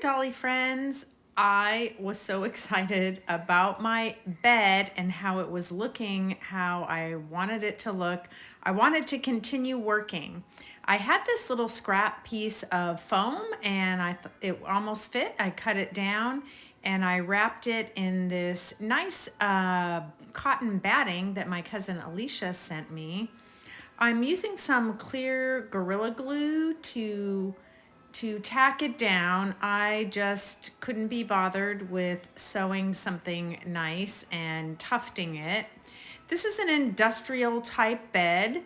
Dolly friends. I was so excited about my bed and how it was looking, how I wanted it to look. I wanted to continue working. I had this little scrap piece of foam and it almost fit. I cut it down and I wrapped it in this nice cotton batting that my cousin Alicia sent me. I'm using some clear Gorilla Glue to tack it down. I just couldn't be bothered with sewing something nice and tufting it. This is an industrial type bed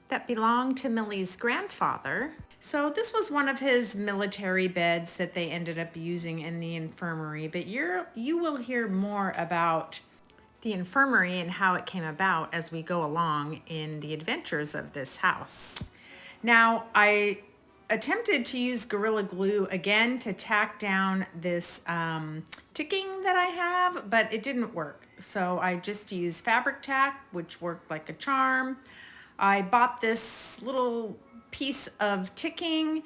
that belonged to Millie's grandfather. So this was one of his military beds that they ended up using in the infirmary, but you will hear more about the infirmary and how it came about as we go along in the adventures of this house. Now, I attempted to use Gorilla Glue again to tack down this ticking that I have, but it didn't work. So I just used fabric tack, which worked like a charm. I bought this little piece of ticking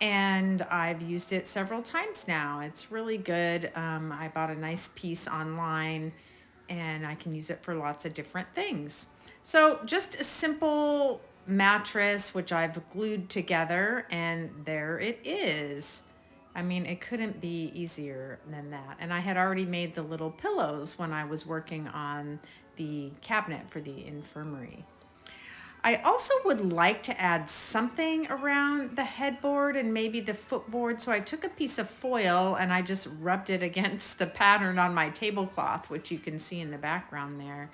and I've used it several times now. It's really good. I bought a nice piece online and I can use it for lots of different things. So just a simple mattress, which I've glued together, and there it is. I mean, it couldn't be easier than that. And I had already made the little pillows when I was working on the cabinet for the infirmary. I also would like to add something around the headboard and maybe the footboard. So I took a piece of foil and I just rubbed it against the pattern on my tablecloth, which you can see in the background there.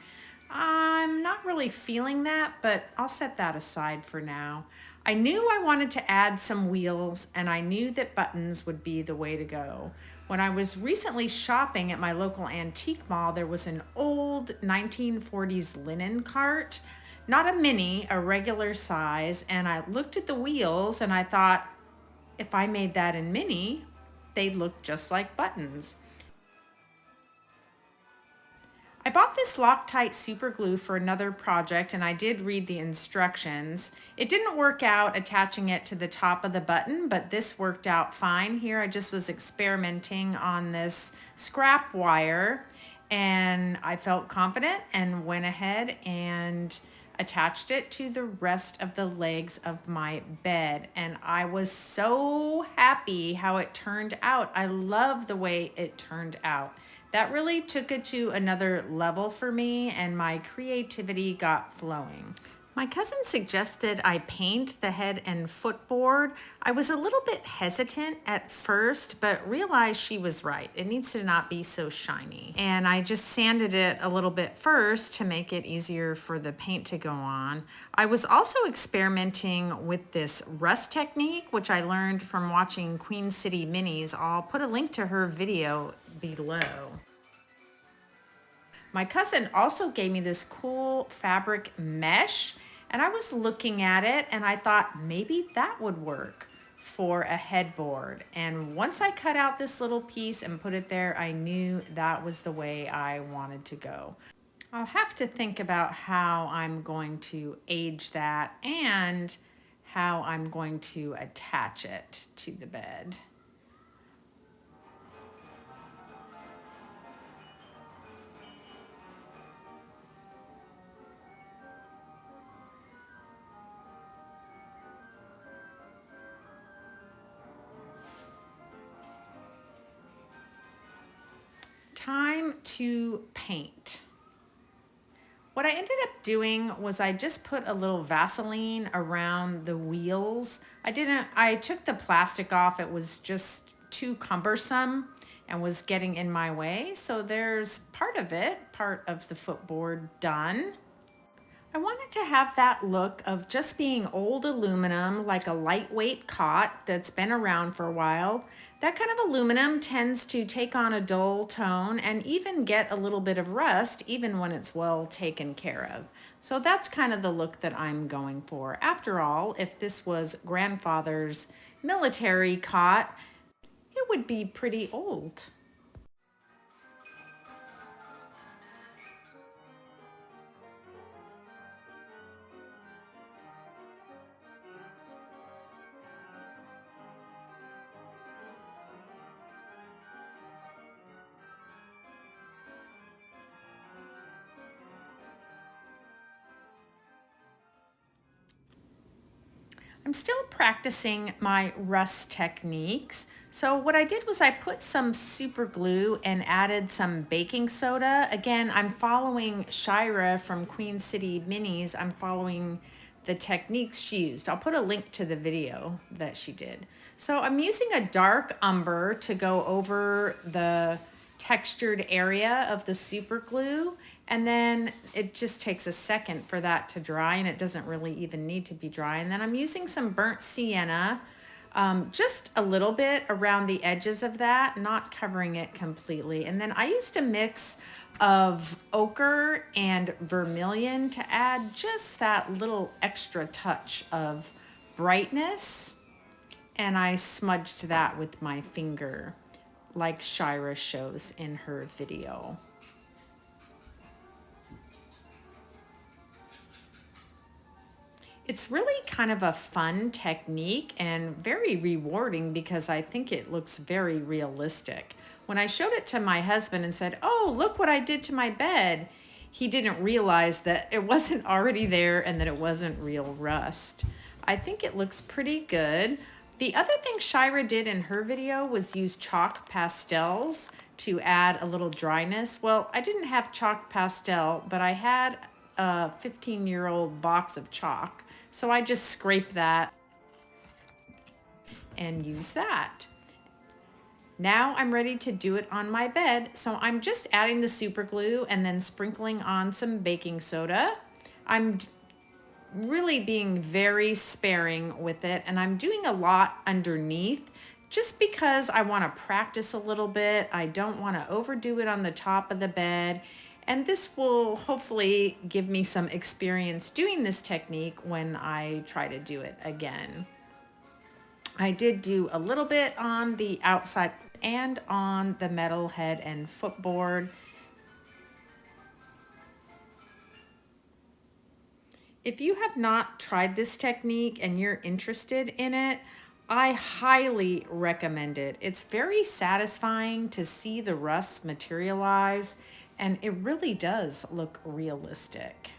I'm not really feeling that, but I'll set that aside for now. I knew I wanted to add some wheels and I knew that buttons would be the way to go. When I was recently shopping at my local antique mall, there was an old 1940s linen cart. Not a mini, a regular size, and I looked at the wheels and I thought, if I made that in mini, they'd look just like buttons. I bought this Loctite super glue for another project and I did read the instructions. It didn't work out attaching it to the top of the button, but this worked out fine here. I just was experimenting on this scrap wire and I felt confident and went ahead and attached it to the rest of the legs of my bed, and I was so happy how it turned out. I love the way it turned out. That really took it to another level for me and my creativity got flowing. My cousin suggested I paint the head and footboard. I was a little bit hesitant at first, but realized she was right. It needs to not be so shiny. And I just sanded it a little bit first to make it easier for the paint to go on. I was also experimenting with this rust technique, which I learned from watching Queen City Minis. I'll put a link to her video below. My cousin also gave me this cool fabric mesh, and I was looking at it and I thought maybe that would work for a headboard. And once I cut out this little piece and put it there, I knew that was the way I wanted to go. I'll have to think about how I'm going to age that and how I'm going to attach it to the bed. Time to paint. What I ended up doing was I just put a little Vaseline around the wheels. I took the plastic off. It was just too cumbersome and was getting in my way. So there's part of the footboard done. I wanted to have that look of just being old aluminum, like a lightweight cot that's been around for a while. That kind of aluminum tends to take on a dull tone and even get a little bit of rust even when it's well taken care of. So that's kind of the look that I'm going for. After all, if this was grandfather's military cot, it would be pretty old. I'm still practicing my rust techniques. So what I did was I put some super glue and added some baking soda. Again, I'm following Shira from Queen City Minis. I'm following the techniques she used. I'll put a link to the video that she did. So I'm using a dark umber to go over the textured area of the super glue, and then it just takes a second for that to dry, and it doesn't really even need to be dry. And then I'm using some burnt sienna, just a little bit around the edges of that, not covering it completely. And then I used a mix of ochre and vermilion to add just that little extra touch of brightness, and I smudged that with my finger like Shira shows in her video. It's really kind of a fun technique and very rewarding because I think it looks very realistic. When I showed it to my husband and said, "Oh, look what I did to my bed," he didn't realize that it wasn't already there and that it wasn't real rust. I think it looks pretty good. The other thing Shira did in her video was use chalk pastels to add a little dryness. Well, I didn't have chalk pastel, but I had a 15-year-old box of chalk. So I just scrape that and use that. Now I'm ready to do it on my bed. So I'm just adding the super glue and then sprinkling on some baking soda. I'm really being very sparing with it, and I'm doing a lot underneath just because I want to practice a little bit. I don't want to overdo it on the top of the bed, and this will hopefully give me some experience doing this technique when I try to do it again. I did do a little bit on the outside and on the metal head and footboard. If you have not tried this technique and you're interested in it, I highly recommend it. It's very satisfying to see the rust materialize, and it really does look realistic.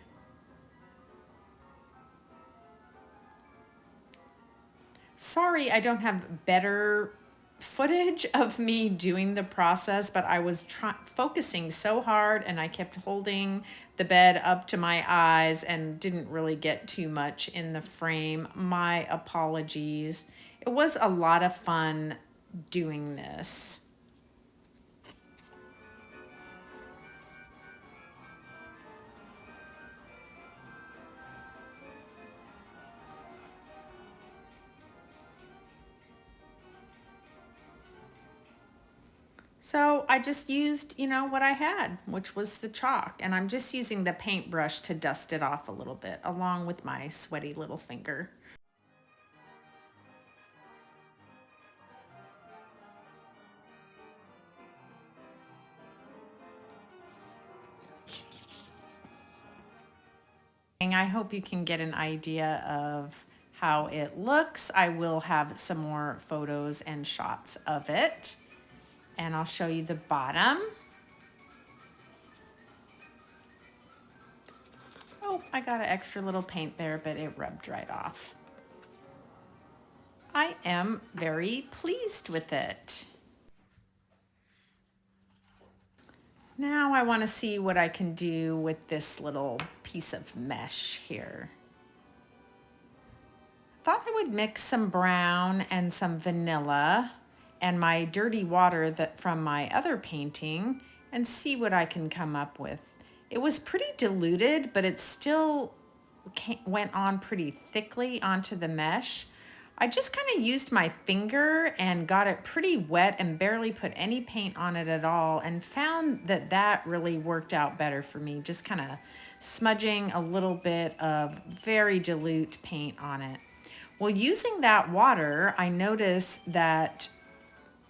Sorry, I don't have better footage of me doing the process, but I was focusing so hard and I kept holding the bed up to my eyes and didn't really get too much in the frame. My apologies. It was a lot of fun doing this. So I just used, what I had, which was the chalk, and I'm just using the paintbrush to dust it off a little bit, along with my sweaty little finger. I hope you can get an idea of how it looks. I will have some more photos and shots of it, and I'll show you the bottom. Oh, I got an extra little paint there, but it rubbed right off. I am very pleased with it. Now I want to see what I can do with this little piece of mesh here. Thought I would mix some brown and some vanilla and my dirty water that from my other painting and see what I can come up with. It was pretty diluted, but it still went on pretty thickly onto the mesh. I just kind of used my finger and got it pretty wet and barely put any paint on it at all, and found that that really worked out better for me, just kind of smudging a little bit of very dilute paint on it. Well, using that water, I noticed that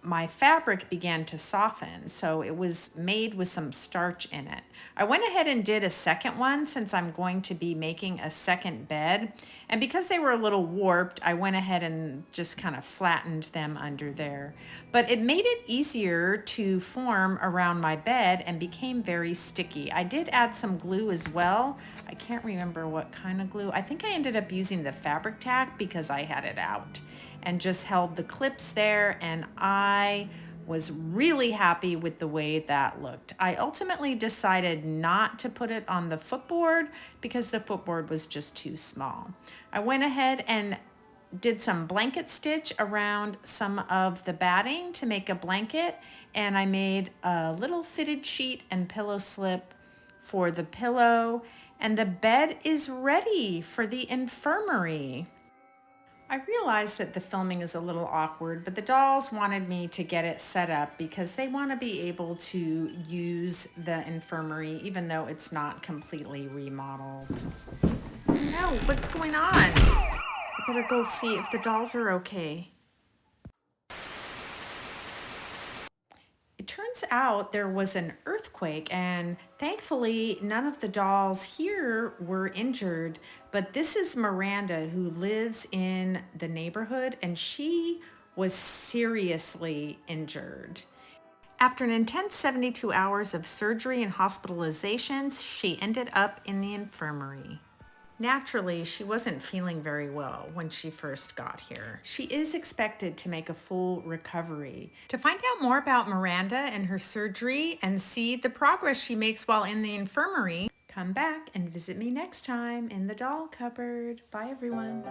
my fabric began to soften. So it was made with some starch in it. I went ahead and did a second one since I'm going to be making a second bed. And because they were a little warped, I went ahead and just kind of flattened them under there. But it made it easier to form around my bed and became very sticky. I did add some glue as well. I can't remember what kind of glue. I think I ended up using the fabric tack because I had it out, and just held the clips there, and I was really happy with the way that looked. I ultimately decided not to put it on the footboard because the footboard was just too small. I went ahead and did some blanket stitch around some of the batting to make a blanket, and I made a little fitted sheet and pillow slip for the pillow, and the bed is ready for the infirmary. I realize that the filming is a little awkward, but the dolls wanted me to get it set up because they want to be able to use the infirmary even though it's not completely remodeled. No, what's going on? I better go see if the dolls are okay. It turns out there was an earthquake, and thankfully, none of the dolls here were injured. But this is Miranda, who lives in the neighborhood, and she was seriously injured. After an intense 72 hours of surgery and hospitalizations, she ended up in the infirmary. Naturally, she wasn't feeling very well when she first got here. She is expected to make a full recovery. To find out more about Miranda and her surgery and see the progress she makes while in the infirmary, come back and visit me next time in the doll cupboard. Bye, everyone.